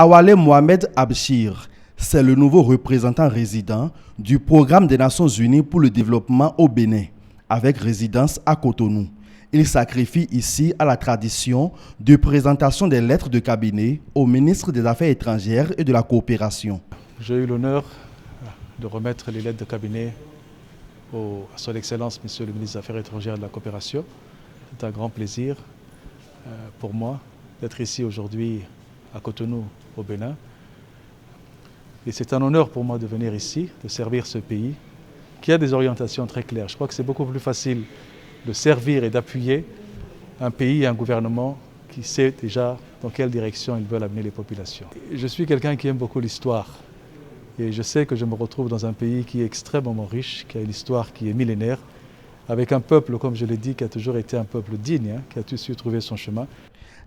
Awale Mohamed Abchir, c'est le nouveau représentant résident du Programme des Nations Unies pour le développement au Bénin, avec résidence à Cotonou. Il sacrifie ici à la tradition de présentation des lettres de cabinet au ministre des Affaires étrangères et de la coopération. J'ai eu l'honneur de remettre les lettres de cabinet à son Excellence, Monsieur le ministre des Affaires étrangères et de la coopération. C'est un grand plaisir pour moi d'être ici aujourd'hui à Cotonou, au Bénin. Et c'est un honneur pour moi de venir ici, de servir ce pays qui a des orientations très claires. Je crois que c'est beaucoup plus facile de servir et d'appuyer un pays et un gouvernement qui sait déjà dans quelle direction ils veulent amener les populations. Je suis quelqu'un qui aime beaucoup l'histoire et je sais que je me retrouve dans un pays qui est extrêmement riche, qui a une histoire qui est millénaire, avec un peuple, comme je l'ai dit, qui a toujours été un peuple digne, qui a su trouver son chemin.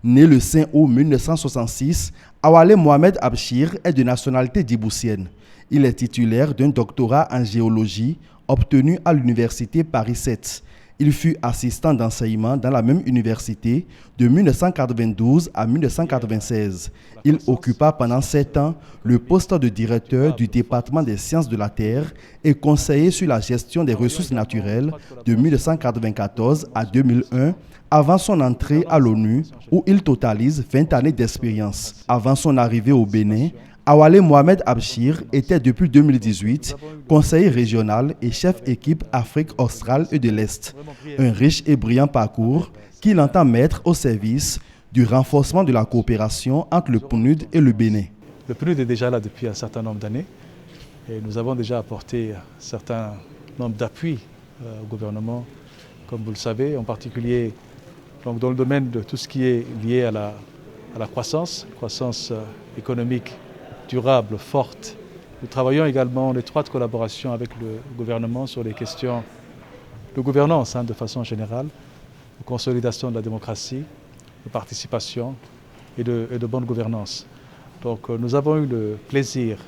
Né le 5 août 1966, Awale Mohamed Abchir est de nationalité djiboutienne. Il est titulaire d'un doctorat en géologie obtenu à l'université Paris 7. Il fut assistant d'enseignement dans la même université de 1992 à 1996. Il occupa pendant 7 ans le poste de directeur du département des sciences de la Terre et conseiller sur la gestion des ressources naturelles de 1994 à 2001 avant son entrée à l'ONU où il totalise 20 années d'expérience. Avant son arrivée au Bénin, Awale Mohamed Abchir était depuis 2018 conseiller régional et chef équipe Afrique australe et de l'Est. Un riche et brillant parcours qu'il entend mettre au service du renforcement de la coopération entre le PNUD et le Bénin. Le PNUD est déjà là depuis un certain nombre d'années et nous avons déjà apporté un certain nombre d'appuis au gouvernement, comme vous le savez, en particulier donc dans le domaine de tout ce qui est lié à la croissance économique durable, forte. Nous travaillons également en étroite collaboration avec le gouvernement sur les questions de gouvernance de façon générale, de consolidation de la démocratie, de participation et de bonne gouvernance. Donc nous avons eu le plaisir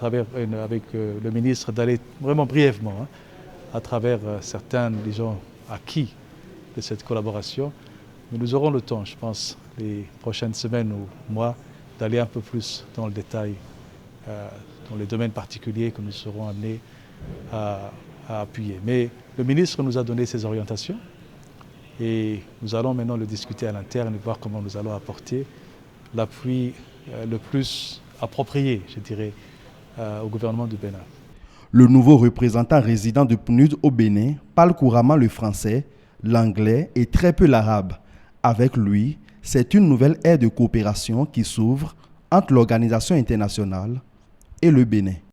avec le ministre d'aller vraiment brièvement à travers certains, disons, acquis de cette collaboration. Mais nous aurons le temps, je pense, les prochaines semaines ou mois, d'aller un peu plus dans le détail, dans les domaines particuliers que nous serons amenés à appuyer. Mais le ministre nous a donné ses orientations et nous allons maintenant le discuter à l'interne et voir comment nous allons apporter l'appui le plus approprié, je dirais, au gouvernement du Bénin. Le nouveau représentant résident de PNUD au Bénin parle couramment le français, l'anglais et très peu l'arabe. Avec lui, c'est une nouvelle ère de coopération qui s'ouvre entre l'organisation internationale et le Bénin.